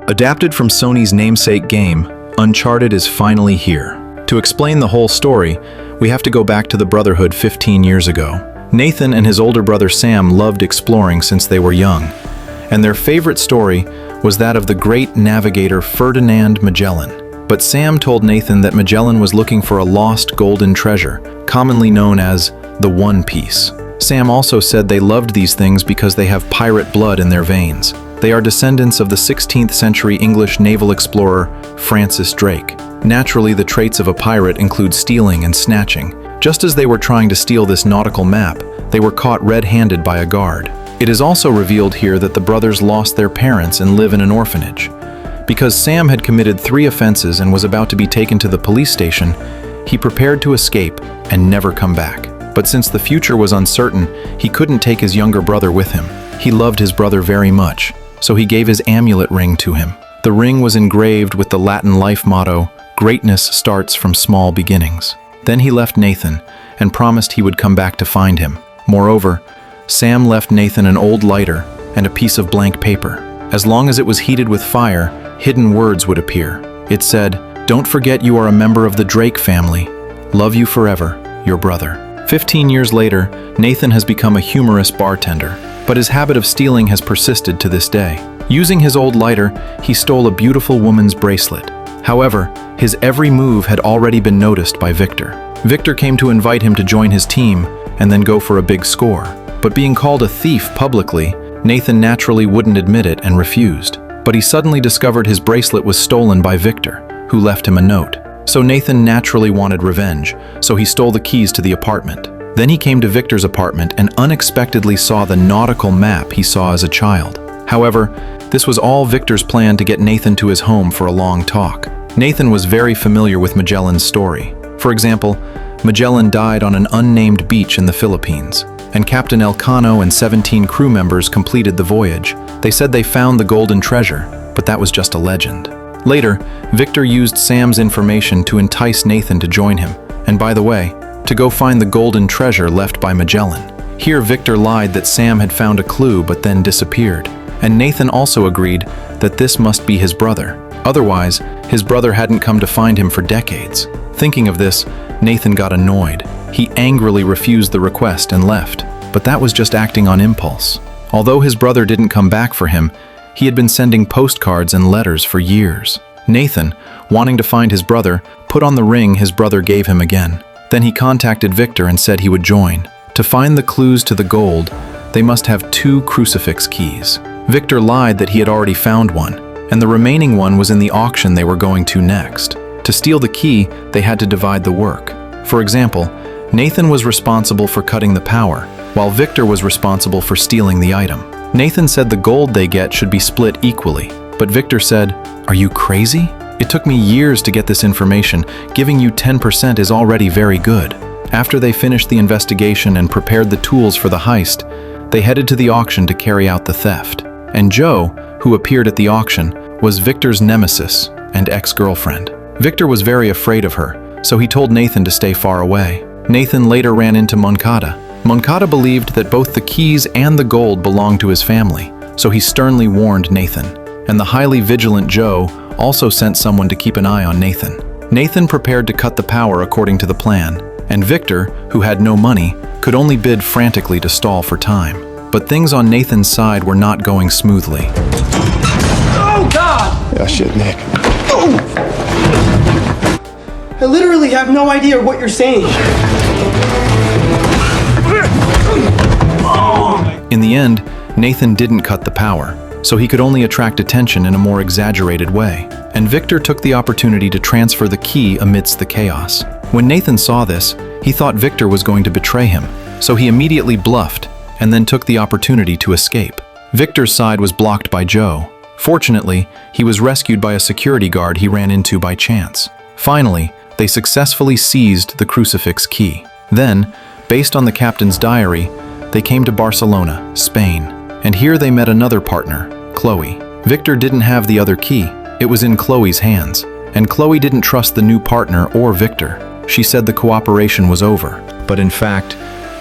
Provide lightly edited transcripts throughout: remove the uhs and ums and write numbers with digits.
Adapted from Sony's namesake game, Uncharted is finally here. To explain the whole story, we have to go back to the Brotherhood 15 years ago. Nathan and his older brother Sam loved exploring since they were young, and their favorite story was that of the great navigator Ferdinand Magellan. But Sam told Nathan that Magellan was looking for a lost golden treasure, commonly known as the One Piece. Sam also said they loved these things because they have pirate blood in their veins. They are descendants of the 16th century English naval explorer Francis Drake. Naturally, the traits of a pirate include stealing and snatching. Just as they were trying to steal this nautical map, they were caught red-handed by a guard. It is also revealed here that the brothers lost their parents and live in an orphanage. Because Sam had committed 3 offenses and was about to be taken to the police station, he prepared to escape and never come back. But since the future was uncertain, he couldn't take his younger brother with him. He loved his brother very much, so he gave his amulet ring to him. The ring was engraved with the Latin life motto, "Greatness starts from small beginnings." Then he left Nathan and promised he would come back to find him. Moreover, Sam left Nathan an old lighter and a piece of blank paper. As long as it was heated with fire, hidden words would appear. It said, "Don't forget you are a member of the Drake family. Love you forever, your brother." 15 years later, Nathan has become a humorous bartender, but his habit of stealing has persisted to this day. Using his old lighter, he stole a beautiful woman's bracelet. However, his every move had already been noticed by Victor. Victor came to invite him to join his team and then go for a big score. But being called a thief publicly, Nathan naturally wouldn't admit it and refused. But he suddenly discovered his bracelet was stolen by Victor, who left him a note. So Nathan naturally wanted revenge, so he stole the keys to the apartment. Then he came to Victor's apartment and unexpectedly saw the nautical map he saw as a child. However, this was all Victor's plan to get Nathan to his home for a long talk. Nathan was very familiar with Magellan's story. For example, Magellan died on an unnamed beach in the Philippines, and Captain Elcano and 17 crew members completed the voyage. They said they found the golden treasure, but that was just a legend. Later, Victor used Sam's information to entice Nathan to join him, and by the way, to go find the golden treasure left by Magellan. Here, Victor lied that Sam had found a clue but then disappeared, and Nathan also agreed that this must be his brother. Otherwise, his brother hadn't come to find him for decades. Thinking of this, Nathan got annoyed. He angrily refused the request and left, but that was just acting on impulse. Although his brother didn't come back for him, he had been sending postcards and letters for years. Nathan, wanting to find his brother, put on the ring his brother gave him again. Then he contacted Victor and said he would join. To find the clues to the gold, they must have 2 crucifix keys. Victor lied that he had already found one, and the remaining one was in the auction they were going to next. To steal the key, they had to divide the work. For example, Nathan was responsible for cutting the power, while Victor was responsible for stealing the item. Nathan said the gold they get should be split equally, but Victor said, "Are you crazy? It took me years to get this information. Giving you 10% is already very good." After they finished the investigation and prepared the tools for the heist, they headed to the auction to carry out the theft. And Joe, who appeared at the auction, was Victor's nemesis and ex-girlfriend. Victor was very afraid of her, so he told Nathan to stay far away. Nathan later ran into Moncada. Moncada believed that both the keys and the gold belonged to his family, so he sternly warned Nathan. And the highly vigilant Joe also sent someone to keep an eye on Nathan. Nathan prepared to cut the power according to the plan, and Victor, who had no money, could only bid frantically to stall for time. But things on Nathan's side were not going smoothly. Oh, God! Yeah, shit, Nick. I literally have no idea what you're saying. In the end, Nathan didn't cut the power, so he could only attract attention in a more exaggerated way. And Victor took the opportunity to transfer the key amidst the chaos. When Nathan saw this, he thought Victor was going to betray him, so he immediately bluffed and then took the opportunity to escape. Victor's side was blocked by Joe. Fortunately, he was rescued by a security guard he ran into by chance. Finally, they successfully seized the crucifix key. Then, based on the captain's diary, they came to Barcelona, Spain, and here they met another partner, Chloe. Victor didn't have the other key. It was in Chloe's hands, and Chloe didn't trust the new partner or Victor. She said the cooperation was over, but in fact,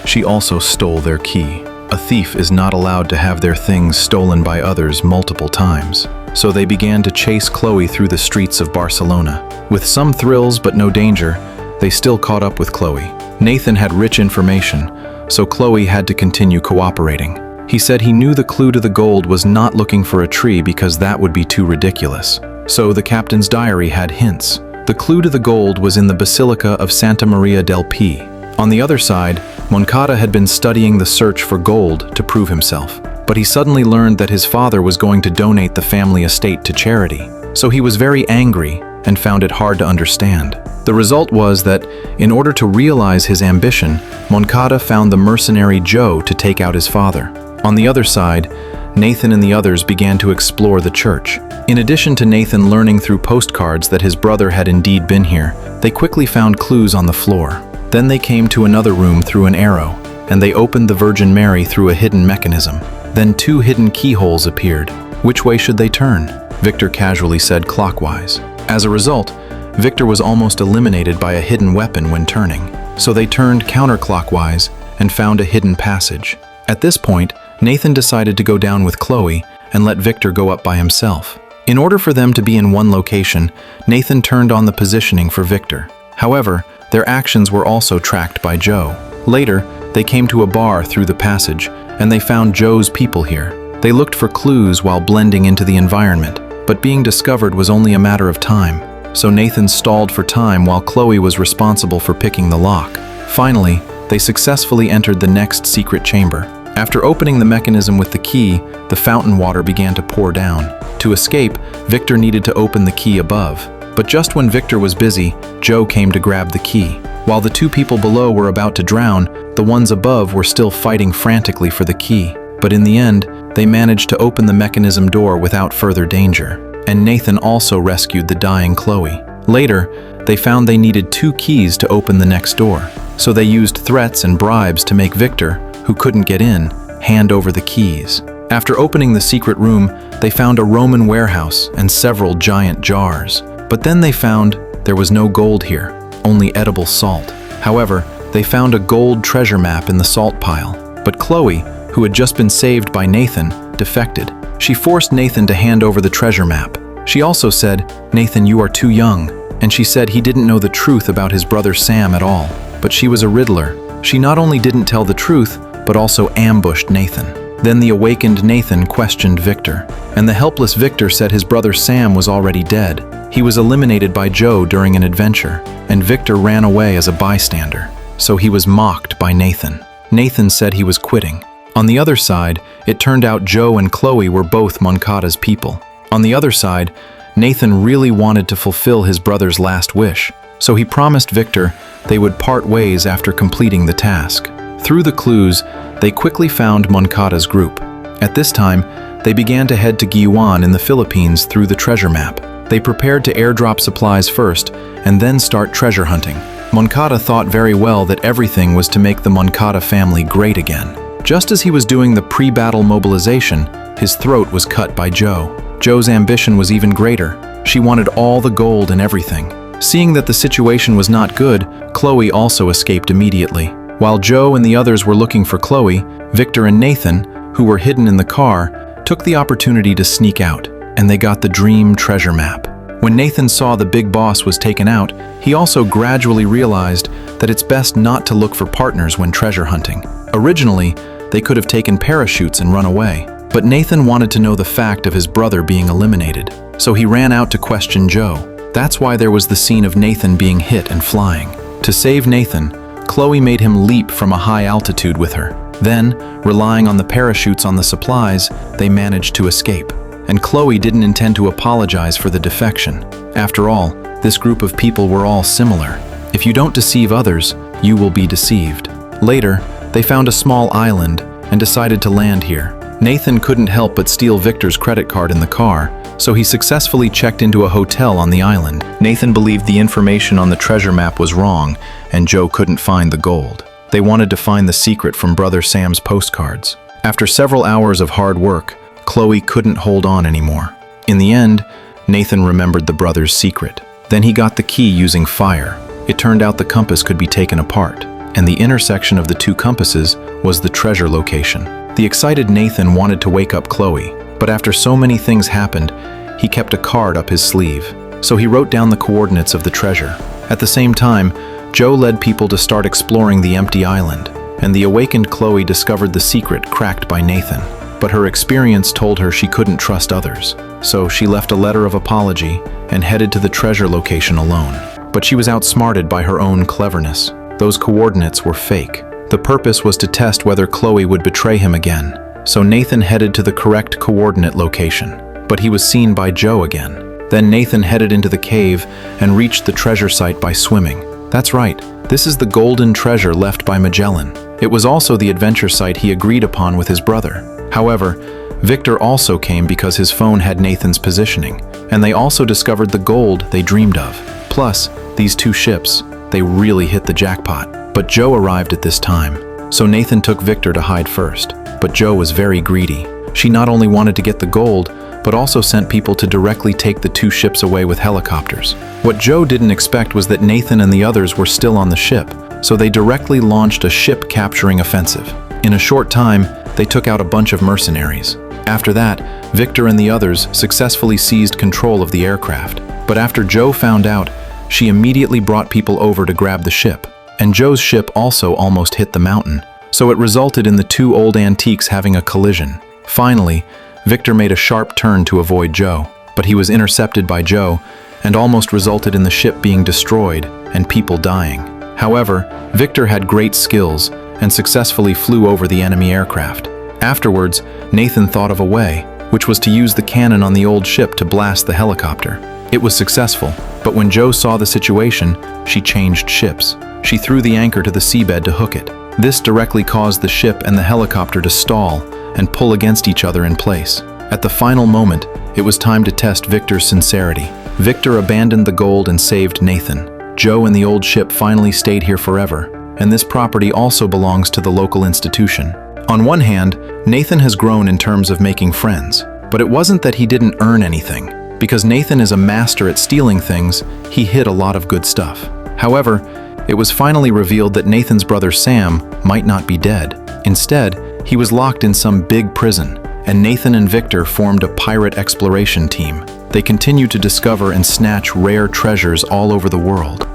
she also stole their key. A thief is not allowed to have their things stolen by others multiple times. so they began to chase Chloe through the streets of Barcelona. With some thrills but no danger, they still caught up with Chloe. Nathan had rich information, so Chloe had to continue cooperating. He said he knew the clue to the gold was not looking for a tree because that would be too ridiculous. So the captain's diary had hints. The clue to the gold was in the Basilica of Santa Maria del Pi. On the other side, Moncada had been studying the search for gold to prove himself, but he suddenly learned that his father was going to donate the family estate to charity. So he was very angry and found it hard to understand. The result was that, in order to realize his ambition, Moncada found the mercenary Joe to take out his father. On the other side, Nathan and the others began to explore the church. In addition to Nathan learning through postcards that his brother had indeed been here, they quickly found clues on the floor. Then they came to another room through an arrow, and they opened the Virgin Mary through a hidden mechanism. Then 2 hidden keyholes appeared. Which way should they turn? Victor casually said clockwise. As a result, Victor was almost eliminated by a hidden weapon when turning. So they turned counterclockwise and found a hidden passage. At this point, Nathan decided to go down with Chloe and let Victor go up by himself. In order for them to be in one location, Nathan turned on the positioning for Victor. However, their actions were also tracked by Joe. Later, they came to a bar through the passage, and they found Joe's people here. They looked for clues while blending into the environment, but being discovered was only a matter of time. So Nathan stalled for time while Chloe was responsible for picking the lock. Finally, they successfully entered the next secret chamber. After opening the mechanism with the key, the fountain water began to pour down. To escape, Victor needed to open the key above. But just when Victor was busy, Joe came to grab the key. While the 2 people below were about to drown, the ones above were still fighting frantically for the key. But in the end, they managed to open the mechanism door without further danger. And Nathan also rescued the dying Chloe. Later, they found they needed 2 keys to open the next door. So they used threats and bribes to make Victor, who couldn't get in, hand over the keys. After opening the secret room, they found a Roman warehouse and several giant jars. But then they found there was no gold here, only edible salt. However, they found a gold treasure map in the salt pile. But Chloe, who had just been saved by Nathan, defected. She forced Nathan to hand over the treasure map. She also said, "Nathan, you are too young." And she said he didn't know the truth about his brother Sam at all. But she was a riddler. She not only didn't tell the truth, but also ambushed Nathan. Then the awakened Nathan questioned Victor, and the helpless Victor said his brother Sam was already dead. He was eliminated by Joe during an adventure, and Victor ran away as a bystander. So he was mocked by Nathan. Nathan said he was quitting. On the other side, it turned out Joe and Chloe were both Moncada's people. On the other side, Nathan really wanted to fulfill his brother's last wish, so he promised Victor they would part ways after completing the task. Through the clues, they quickly found Moncada's group. At this time, they began to head to Guiuan in the Philippines through the treasure map. They prepared to airdrop supplies first and then start treasure hunting. Moncada thought very well that everything was to make the Moncada family great again. Just as he was doing the pre-battle mobilization, his throat was cut by Joe. Joe's ambition was even greater. She wanted all the gold and everything. Seeing that the situation was not good, Chloe also escaped immediately. While Joe and the others were looking for Chloe, Victor and Nathan, who were hidden in the car, took the opportunity to sneak out, and they got the dream treasure map. When Nathan saw the big boss was taken out, he also gradually realized that it's best not to look for partners when treasure hunting. Originally, they could have taken parachutes and run away, but Nathan wanted to know the fact of his brother being eliminated, so he ran out to question Joe. That's why there was the scene of Nathan being hit and flying. To save Nathan, Chloe made him leap from a high altitude with her. Then, relying on the parachutes on the supplies, they managed to escape. And Chloe didn't intend to apologize for the defection. After all, this group of people were all similar. If you don't deceive others, you will be deceived. Later, they found a small island and decided to land here. Nathan couldn't help but steal Victor's credit card in the car, so he successfully checked into a hotel on the island. Nathan believed the information on the treasure map was wrong, and Joe couldn't find the gold. They wanted to find the secret from Brother Sam's postcards. After several hours of hard work, Chloe couldn't hold on anymore. In the end, Nathan remembered the brother's secret. Then he got the key using fire. It turned out the compass could be taken apart, and the intersection of the 2 compasses was the treasure location. The excited Nathan wanted to wake up Chloe, but after so many things happened, he kept a card up his sleeve. So he wrote down the coordinates of the treasure. At the same time, Joe led people to start exploring the empty island, and the awakened Chloe discovered the secret cracked by Nathan. But her experience told her she couldn't trust others, so she left a letter of apology and headed to the treasure location alone. But she was outsmarted by her own cleverness. Those coordinates were fake. The purpose was to test whether Chloe would betray him again, so Nathan headed to the correct coordinate location. But he was seen by Joe again. Then Nathan headed into the cave and reached the treasure site by swimming. That's right, this is the golden treasure left by Magellan. It was also the adventure site he agreed upon with his brother. However, Victor also came because his phone had Nathan's positioning, and they also discovered the gold they dreamed of. Plus, these two ships, they really hit the jackpot. But Joe arrived at this time, so Nathan took Victor to hide first. But Joe was very greedy. She not only wanted to get the gold, but also sent people to directly take the two ships away with helicopters. What Joe didn't expect was that Nathan and the others were still on the ship, so they directly launched a ship-capturing offensive. In a short time, they took out a bunch of mercenaries. After that, Victor and the others successfully seized control of the aircraft. But after Joe found out, she immediately brought people over to grab the ship. And Joe's ship also almost hit the mountain, so it resulted in the two old antiques having a collision. Finally, Victor made a sharp turn to avoid Joe, but he was intercepted by Joe and almost resulted in the ship being destroyed and people dying. However, Victor had great skills and successfully flew over the enemy aircraft. Afterwards, Nathan thought of a way, which was to use the cannon on the old ship to blast the helicopter. It was successful, but when Joe saw the situation, she changed ships. She threw the anchor to the seabed to hook it. This directly caused the ship and the helicopter to stall and pull against each other in place. At the final moment, it was time to test Victor's sincerity. Victor abandoned the gold and saved Nathan. Joe and the old ship finally stayed here forever, and this property also belongs to the local institution. On one hand, Nathan has grown in terms of making friends, but it wasn't that he didn't earn anything. Because Nathan is a master at stealing things, he hid a lot of good stuff. However, it was finally revealed that Nathan's brother Sam might not be dead. Instead, he was locked in some big prison, and Nathan and Victor formed a pirate exploration team. They continued to discover and snatch rare treasures all over the world.